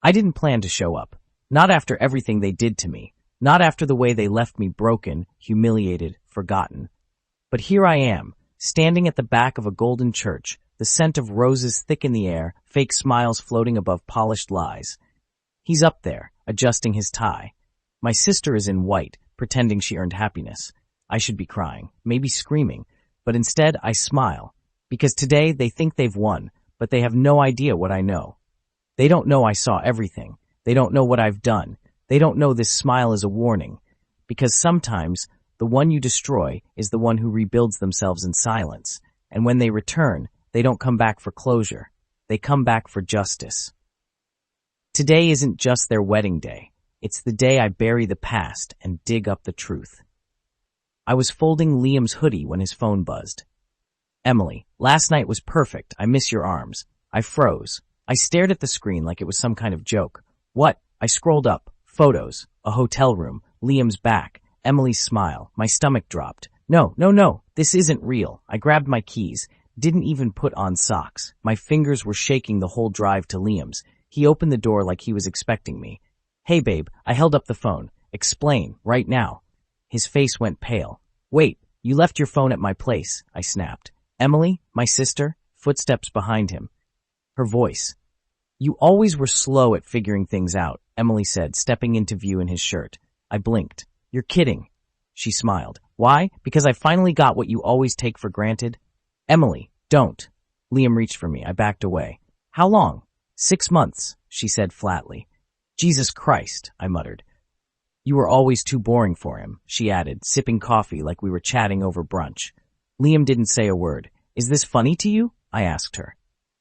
I didn't plan to show up. Not after everything they did to me. Not after the way they left me broken, humiliated, forgotten. But here I am, standing at the back of a golden church, the scent of roses thick in the air, fake smiles floating above polished lies. He's up there, adjusting his tie. My sister is in white, pretending she earned happiness. I should be crying, maybe screaming, but instead I smile. Because today they think they've won, but they have no idea what I know. They don't know I saw everything. They don't know what I've done. They don't know this smile is a warning. Because sometimes, the one you destroy is the one who rebuilds themselves in silence. And when they return, they don't come back for closure. They come back for justice. Today isn't just their wedding day. It's the day I bury the past and dig up the truth. I was folding Liam's hoodie when his phone buzzed. Emily, last night was perfect. I miss your arms. I froze. I stared at the screen like it was some kind of joke. What? I scrolled up. Photos. A hotel room. Liam's back. Emily's smile. My stomach dropped. No. This isn't real. I grabbed my keys. Didn't even put on socks. My fingers were shaking the whole drive to Liam's. He opened the door like he was expecting me. Hey babe, I held up the phone. Explain, right now. His face went pale. Wait, you left your phone at my place, I snapped. Emily, my sister, footsteps behind him. Her voice. You always were slow at figuring things out, Emily said, stepping into view in his shirt. I blinked. You're kidding. She smiled. Why? Because I finally got what you always take for granted? Emily, don't. Liam reached for me. I backed away. How long? 6 months, she said flatly. Jesus Christ, I muttered. You were always too boring for him, she added, sipping coffee like we were chatting over brunch. Liam didn't say a word. Is this funny to you? I asked her.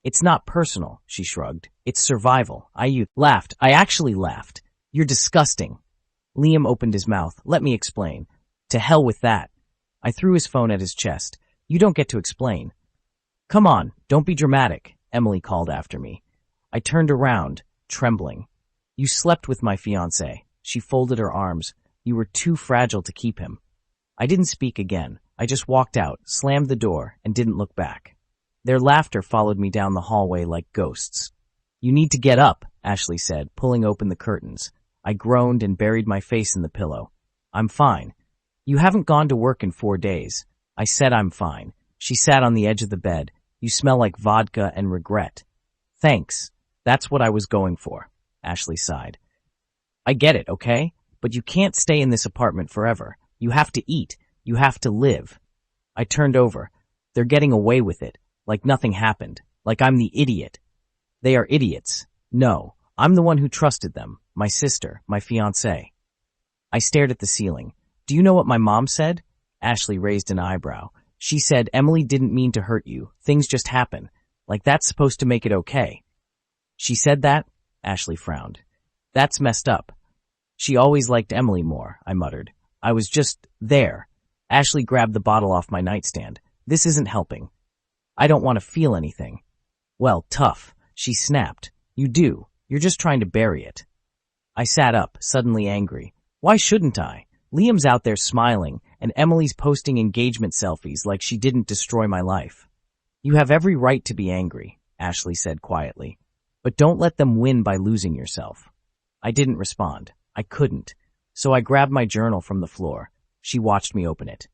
It's not personal, she shrugged. It's survival. I laughed. I actually laughed. You're disgusting. Liam opened his mouth. Let me explain. To hell with that. I threw his phone at his chest. You don't get to explain. Come on, don't be dramatic, Emily called after me. I turned around, trembling. You slept with my fiancé. She folded her arms. You were too fragile to keep him. I didn't speak again. I just walked out, slammed the door, and didn't look back. Their laughter followed me down the hallway like ghosts. You need to get up, Ashley said, pulling open the curtains. I groaned and buried my face in the pillow. I'm fine. You haven't gone to work in 4 days. I said I'm fine. She sat on the edge of the bed. You smell like vodka and regret. Thanks. That's what I was going for, Ashley sighed. I get it, okay? But you can't stay in this apartment forever. You have to eat. You have to live. I turned over. They're getting away with it, like nothing happened, like I'm the idiot. They are idiots. No, I'm the one who trusted them, my sister, my fiancé. I stared at the ceiling. Do you know what my mom said? Ashley raised an eyebrow. She said, Emily didn't mean to hurt you. Things just happen. Like that's supposed to make it okay. She said that? Ashley frowned. That's messed up. She always liked Emily more, I muttered. I was just there. Ashley grabbed the bottle off my nightstand. This isn't helping. I don't want to feel anything. Well, tough, she snapped. You do. You're just trying to bury it. I sat up, suddenly angry. Why shouldn't I? Liam's out there smiling, and Emily's posting engagement selfies like she didn't destroy my life. You have every right to be angry, Ashley said quietly. But don't let them win by losing yourself. I didn't respond. I couldn't. So I grabbed my journal from the floor. She watched me open it.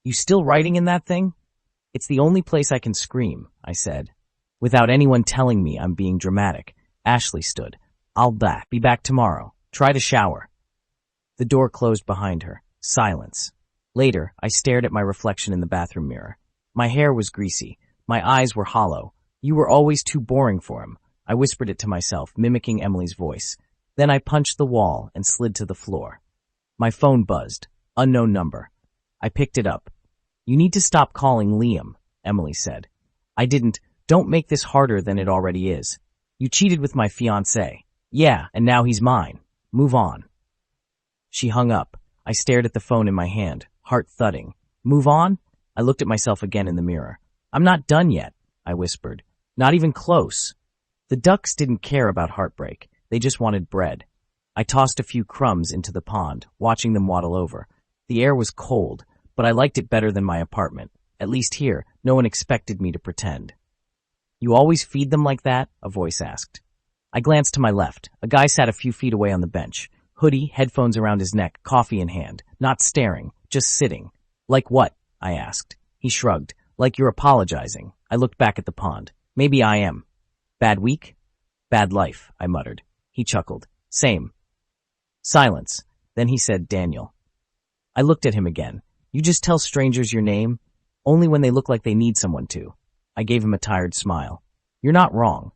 You still writing in that thing? It's the only place I can scream, I said. Without anyone telling me I'm being dramatic, Ashley stood. I'll be back tomorrow. Try to shower. The door closed behind her. Silence. Later, I stared at my reflection in the bathroom mirror. My hair was greasy. My eyes were hollow. You were always too boring for him. I whispered it to myself, mimicking Emily's voice. Then I punched the wall and slid to the floor. My phone buzzed. Unknown number. I picked it up. You need to stop calling Liam, Emily said. I didn't. Don't make this harder than it already is. You cheated with my fiancé. Yeah, and now he's mine. Move on. She hung up. I stared at the phone in my hand, heart thudding. Move on? I looked at myself again in the mirror. I'm not done yet, I whispered. Not even close. The ducks didn't care about heartbreak. They just wanted bread. I tossed a few crumbs into the pond, watching them waddle over. The air was cold, but I liked it better than my apartment. At least here, no one expected me to pretend. You always feed them like that? A voice asked. I glanced to my left. A guy sat a few feet away on the bench. Hoodie, headphones around his neck, coffee in hand. Not staring, just sitting. Like what? I asked. He shrugged. Like you're apologizing. I looked back at the pond. Maybe I am. Bad week? Bad life, I muttered. He chuckled. Same. Silence. Then he said, Daniel. I looked at him again. You just tell strangers your name? Only when they look like they need someone to. I gave him a tired smile. You're not wrong.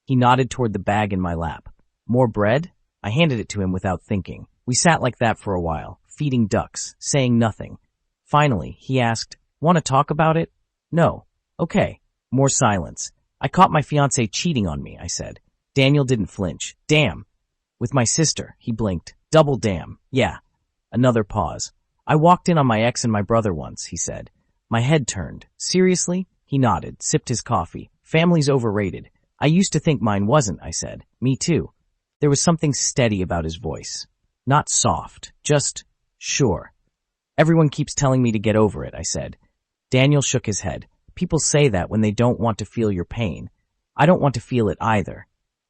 He nodded toward the bag in my lap. More bread? I handed it to him without thinking. We sat like that for a while, feeding ducks, saying nothing. Finally, he asked, Want to talk about it? No. Okay. More silence. I caught my fiancé cheating on me, I said. Daniel didn't flinch. Damn. With my sister, he blinked. Double damn. Yeah. Another pause. I walked in on my ex and my brother once, he said. My head turned. Seriously? He nodded, sipped his coffee. Family's overrated. I used to think mine wasn't, I said. Me too. There was something steady about his voice. Not soft, just sure. Everyone keeps telling me to get over it, I said. Daniel shook his head. People say that when they don't want to feel your pain. I don't want to feel it either.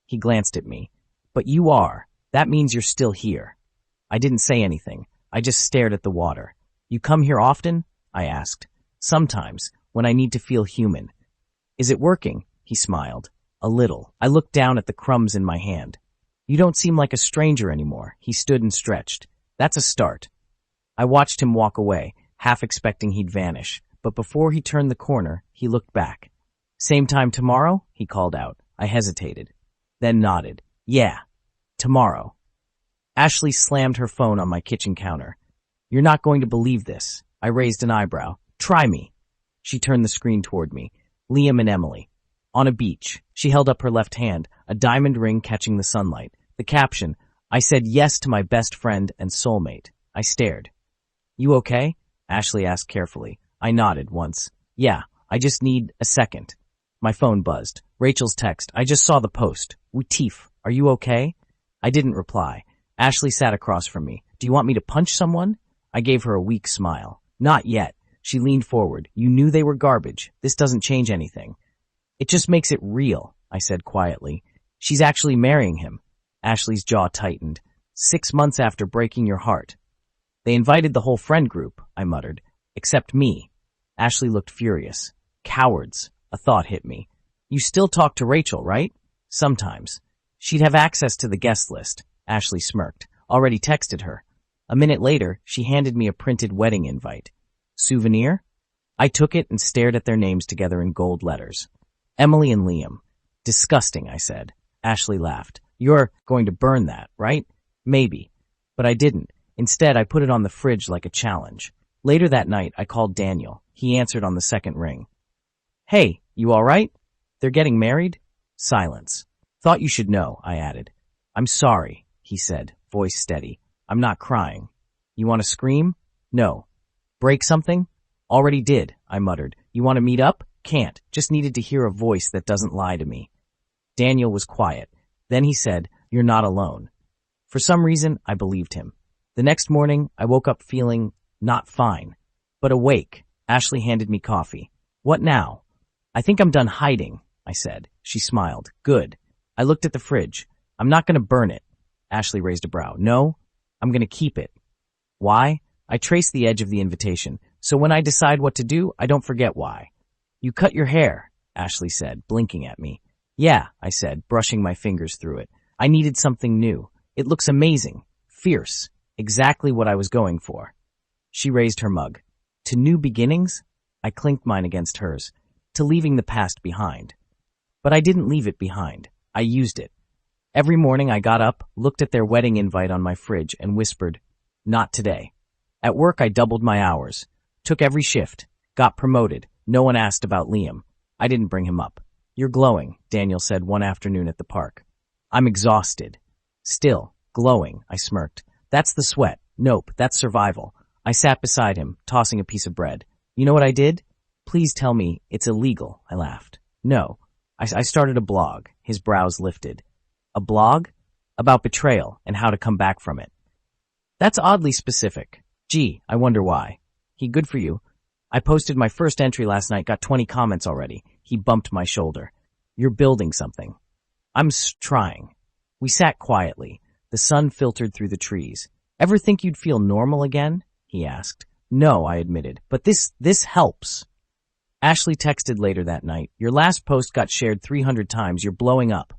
He glanced at me. But you are. That means you're still here. I didn't say anything. I just stared at the water. You come here often? I asked. Sometimes, when I need to feel human. Is it working? He smiled. A little. I looked down at the crumbs in my hand. You don't seem like a stranger anymore. He stood and stretched. That's a start. I watched him walk away, half expecting he'd vanish. But before he turned the corner, he looked back. Same time tomorrow? He called out. I hesitated. Then nodded. Yeah. Tomorrow. Ashley slammed her phone on my kitchen counter. You're not going to believe this. I raised an eyebrow. Try me. She turned the screen toward me. Liam and Emily. On a beach. She held up her left hand, a diamond ring catching the sunlight. The caption, I said yes to my best friend and soulmate. I stared. You okay? Ashley asked carefully. I nodded once. Yeah, I just need a second. My phone buzzed. Rachel's text. I just saw the post. Wutif, are you okay? I didn't reply. Ashley sat across from me. Do you want me to punch someone? I gave her a weak smile. Not yet. She leaned forward. You knew they were garbage. This doesn't change anything. It just makes it real, I said quietly. She's actually marrying him. Ashley's jaw tightened. 6 months after breaking your heart. They invited the whole friend group, I muttered. Except me. Ashley looked furious. Cowards. A thought hit me. You still talk to Rachel, right? Sometimes. She'd have access to the guest list. Ashley smirked. Already texted her. A minute later, she handed me a printed wedding invite. Souvenir? I took it and stared at their names together in gold letters. Emily and Liam. Disgusting, I said. Ashley laughed. You're going to burn that, right? Maybe. But I didn't. Instead, I put it on the fridge like a challenge. Later that night, I called Daniel. He answered on the second ring. Hey, you all right? They're getting married? Silence. Thought you should know, I added. I'm sorry, he said, voice steady. I'm not crying. You want to scream? No. Break something? Already did, I muttered. You want to meet up? Can't. Just needed to hear a voice that doesn't lie to me. Daniel was quiet. Then he said, You're not alone. For some reason, I believed him. The next morning, I woke up feeling not fine, but awake. Ashley handed me coffee. What now? I think I'm done hiding, I said. She smiled. Good. I looked at the fridge. I'm not going to burn it. Ashley raised a brow. No, I'm going to keep it. Why? I traced the edge of the invitation, so when I decide what to do, I don't forget why. You cut your hair, Ashley said, blinking at me. Yeah, I said, brushing my fingers through it. I needed something new. It looks amazing. Fierce. Exactly what I was going for. She raised her mug. To new beginnings? I clinked mine against hers. To leaving the past behind. But I didn't leave it behind. I used it. Every morning I got up, looked at their wedding invite on my fridge, and whispered, Not today. At work I doubled my hours. Took every shift. Got promoted. No one asked about Liam. I didn't bring him up. You're glowing, Daniel said one afternoon at the park. I'm exhausted. Still, glowing, I smirked. That's the sweat. Nope, that's survival. I sat beside him, tossing a piece of bread. You know what I did? Please tell me it's illegal, I laughed. No. I started a blog. His brows lifted. A blog? About betrayal and how to come back from it. That's oddly specific. Gee, I wonder why. Good for you. I posted my first entry last night, got 20 comments already. He bumped my shoulder. You're building something. I'm trying. We sat quietly. The sun filtered through the trees. Ever think you'd feel normal again? He asked. No, I admitted. But this helps. Ashley texted later that night. Your last post got shared 300 times. You're blowing up.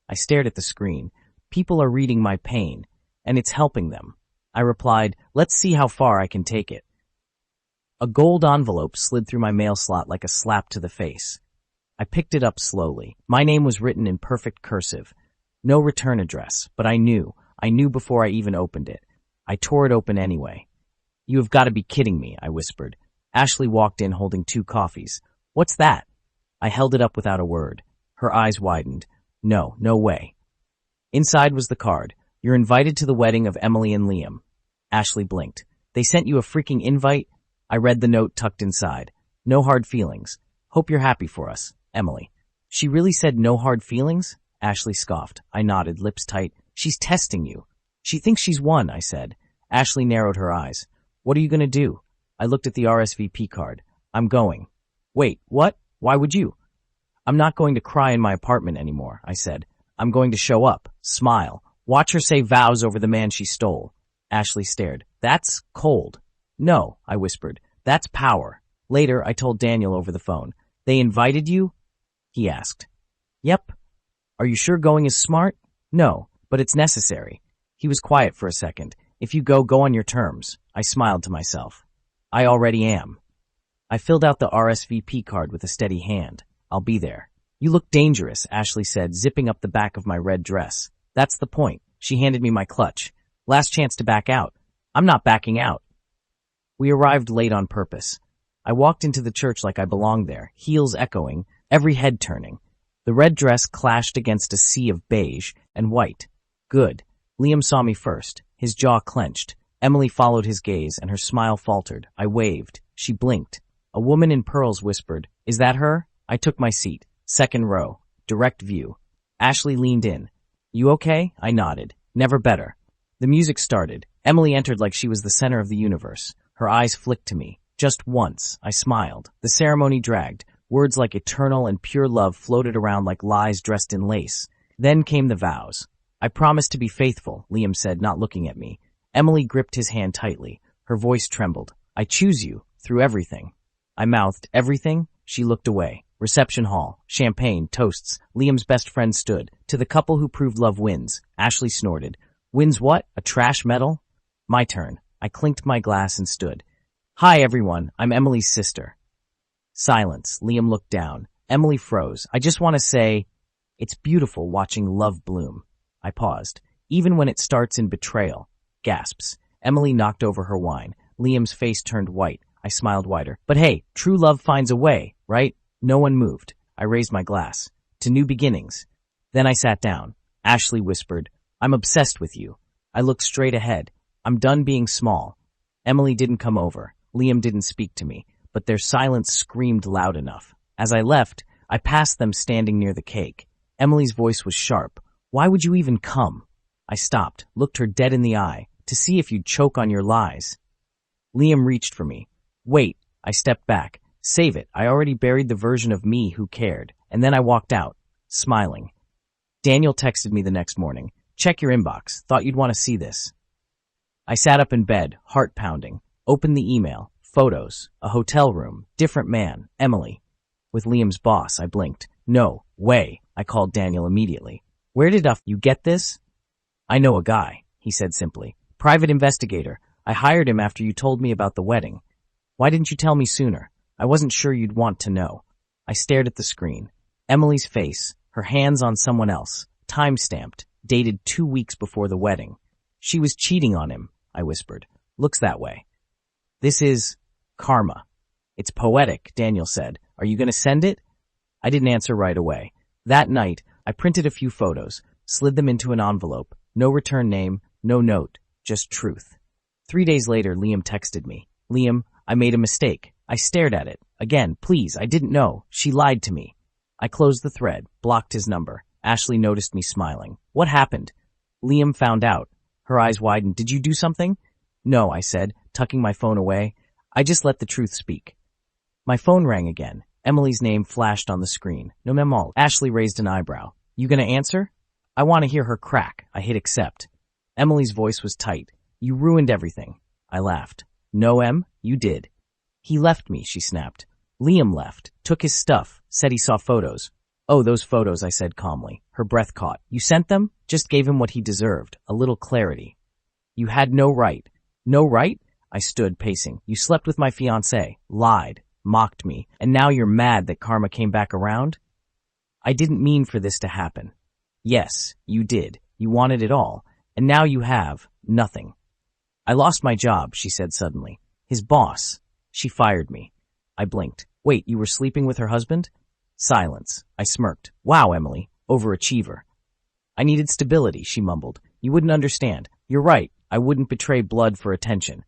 I stared at the screen. People are reading my pain, and it's helping them. I replied, let's see how far I can take it. A gold envelope slid through my mail slot like a slap to the face. I picked it up slowly. My name was written in perfect cursive. No return address, but I knew before I even opened it. I tore it open anyway. You have got to be kidding me, I whispered. Ashley walked in holding 2 coffees. What's that? I held it up without a word. Her eyes widened. No way. Inside was the card. You're invited to the wedding of Emily and Liam. Ashley blinked. They sent you a freaking invite? I read the note tucked inside. No hard feelings. Hope you're happy for us, Emily. She really said no hard feelings? Ashley scoffed. I nodded, lips tight. She's testing you. She thinks she's won, I said. Ashley narrowed her eyes. What are you going to do? I looked at the RSVP card. I'm going. Wait, what? Why would you? I'm not going to cry in my apartment anymore, I said. I'm going to show up, smile, watch her say vows over the man she stole. Ashley stared. That's cold. No, I whispered. That's power. Later, I told Daniel over the phone. They invited you? He asked. Yep. Are you sure going is smart? No, but it's necessary. He was quiet for a second. If you go on your terms. I smiled to myself. I already am. I filled out the RSVP card with a steady hand. I'll be there. You look dangerous, Ashley said, zipping up the back of my red dress. That's the point. She handed me my clutch. Last chance to back out. I'm not backing out. We arrived late on purpose. I walked into the church like I belonged there, heels echoing, every head turning. The red dress clashed against a sea of beige and white. Good. Liam saw me first. His jaw clenched. Emily followed his gaze, and her smile faltered. I waved. She blinked. A woman in pearls whispered, Is that her? I took my seat. Second row. Direct view. Ashley leaned in. You okay? I nodded. Never better. The music started. Emily entered like she was the center of the universe. Her eyes flicked to me. Just once. I smiled. The ceremony dragged. Words like eternal and pure love floated around like lies dressed in lace. Then came the vows. I promise to be faithful, Liam said, not looking at me. Emily gripped his hand tightly. Her voice trembled. I choose you, through everything. I mouthed, everything? She looked away. Reception hall. Champagne, toasts. Liam's best friend stood. To the couple who proved love wins. Ashley snorted. Wins what? A trash medal? My turn. I clinked my glass and stood. Hi, everyone. I'm Emily's sister. Silence. Liam looked down. Emily froze. I just want to say, it's beautiful watching love bloom. I paused. Even when it starts in betrayal. Gasps. Emily knocked over her wine. Liam's face turned white. I smiled wider. But hey, true love finds a way, right? No one moved. I raised my glass. To new beginnings. Then I sat down. Ashley whispered, I'm obsessed with you. I looked straight ahead. I'm done being small. Emily didn't come over. Liam didn't speak to me, but their silence screamed loud enough. As I left, I passed them standing near the cake. Emily's voice was sharp. Why would you even come? I stopped, looked her dead in the eye, to see if you'd choke on your lies. Liam reached for me. Wait, I stepped back. Save it, I already buried the version of me who cared. And then I walked out, smiling. Daniel texted me the next morning. Check your inbox, thought you'd want to see this. I sat up in bed, heart pounding. Opened the email, photos, a hotel room, different man, Emily. With Liam's boss, I blinked. No way, I called Daniel immediately. Where did you get this? I know a guy, he said simply. Private investigator. I hired him after you told me about the wedding. Why didn't you tell me sooner? I wasn't sure you'd want to know. I stared at the screen. Emily's face, her hands on someone else, time-stamped, dated 2 weeks before the wedding. She was cheating on him, I whispered. Looks that way. This is karma. It's poetic, Daniel said. Are you going to send it? I didn't answer right away. That night, I printed a few photos, slid them into an envelope. No return name, no note, just truth. 3 days later, Liam texted me. Liam, I made a mistake. I stared at it. Again, please, I didn't know. She lied to me. I closed the thread, blocked his number. Ashley noticed me smiling. What happened? Liam found out. Her eyes widened. Did you do something? No, I said, tucking my phone away. I just let the truth speak. My phone rang again. Emily's name flashed on the screen. No memo. Ashley raised an eyebrow. You gonna answer? I want to hear her crack. I hit accept. Emily's voice was tight. You ruined everything. I laughed. No, Em, you did. He left me, she snapped. Liam left, took his stuff, said he saw photos. Oh, those photos, I said calmly. Her breath caught. You sent them? Just gave him what he deserved. A little clarity. You had no right. No right? I stood, pacing. You slept with my fiancé, lied, mocked me, and now you're mad that karma came back around? I didn't mean for this to happen. Yes, you did. You wanted it all, and now you have nothing. I lost my job, she said suddenly. His boss. She fired me. I blinked. Wait, you were sleeping with her husband? Silence. I smirked. Wow, Emily. Overachiever. I needed stability, she mumbled. You wouldn't understand. You're right. I wouldn't betray blood for attention.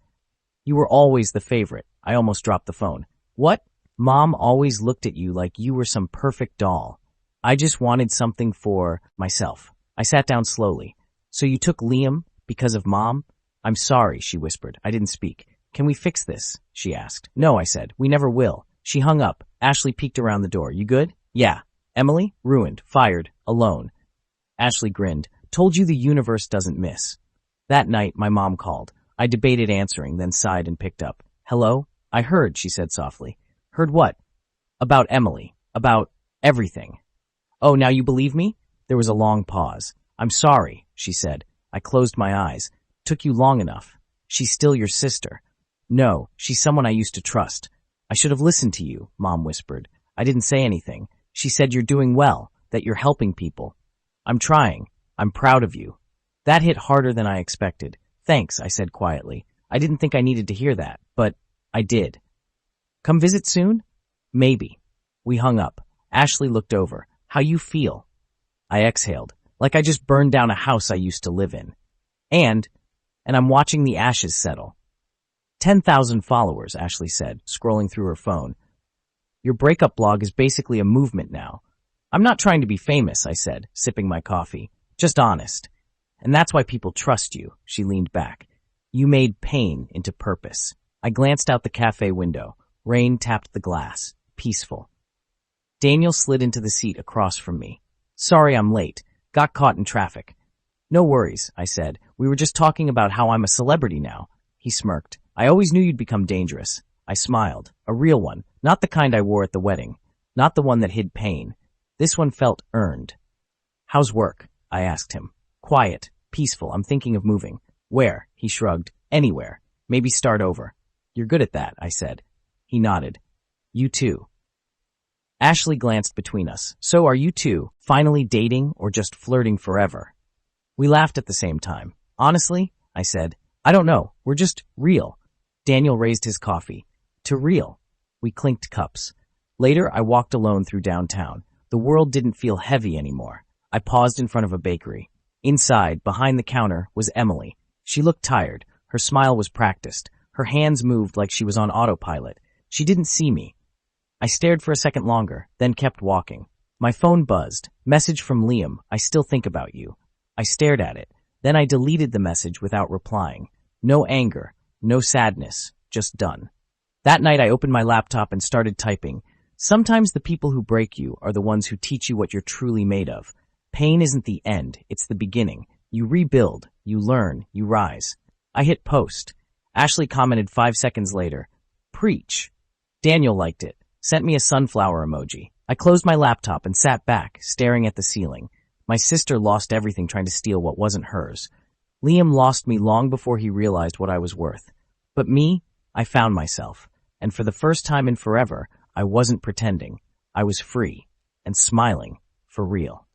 You were always the favorite. I almost dropped the phone. What? Mom always looked at you like you were some perfect doll. I just wanted something for myself. I sat down slowly. So you took Liam because of Mom? I'm sorry, she whispered. I didn't speak. Can we fix this? She asked. No, I said. We never will. She hung up. Ashley peeked around the door. You good? Yeah. Emily? Ruined. Fired. Alone. Ashley grinned. Told you the universe doesn't miss. That night, my mom called. I debated answering, then sighed and picked up. Hello? I heard, she said softly. Heard what? About Emily. About everything. Oh, now you believe me? There was a long pause. I'm sorry, she said. I closed my eyes. Took you long enough. She's still your sister. No, she's someone I used to trust. I should have listened to you, Mom whispered. I didn't say anything. She said you're doing well, that you're helping people. I'm trying. I'm proud of you. That hit harder than I expected. Thanks, I said quietly. I didn't think I needed to hear that, but I did. Come visit soon? Maybe. We hung up. Ashley looked over. How you feel? I exhaled, like I just burned down a house I used to live in. And I'm watching the ashes settle. 10,000 followers, Ashley said, scrolling through her phone. Your breakup blog is basically a movement now. I'm not trying to be famous, I said, sipping my coffee. Just honest. And that's why people trust you, she leaned back. You made pain into purpose. I glanced out the cafe window. Rain tapped the glass. Peaceful. Daniel slid into the seat across from me. Sorry I'm late. Got caught in traffic. No worries, I said. We were just talking about how I'm a celebrity now. He smirked. I always knew you'd become dangerous. I smiled. A real one. Not the kind I wore at the wedding. Not the one that hid pain. This one felt earned. How's work? I asked him. Quiet. Peaceful. I'm thinking of moving. Where? He shrugged. Anywhere. Maybe start over. You're good at that, I said. He nodded. You too. Ashley glanced between us. So are you two finally dating or just flirting forever? We laughed at the same time. Honestly, I said, I don't know. We're just real. Daniel raised his coffee. To real. We clinked cups. Later, I walked alone through downtown. The world didn't feel heavy anymore. I paused in front of a bakery. Inside, behind the counter, was Emily. She looked tired. Her smile was practiced. Her hands moved like she was on autopilot. She didn't see me. I stared for a second longer, then kept walking. My phone buzzed. Message from Liam. I still think about you. I stared at it. Then I deleted the message without replying. No anger, no sadness, just done. That night I opened my laptop and started typing. Sometimes the people who break you are the ones who teach you what you're truly made of. Pain isn't the end, it's the beginning. You rebuild, you learn, you rise. I hit post. Ashley commented 5 seconds later. Preach. Daniel liked it. Sent me a sunflower emoji. I closed my laptop and sat back, staring at the ceiling. My sister lost everything trying to steal what wasn't hers. Liam lost me long before he realized what I was worth. But me, I found myself. And for the first time in forever, I wasn't pretending. I was free and smiling for real.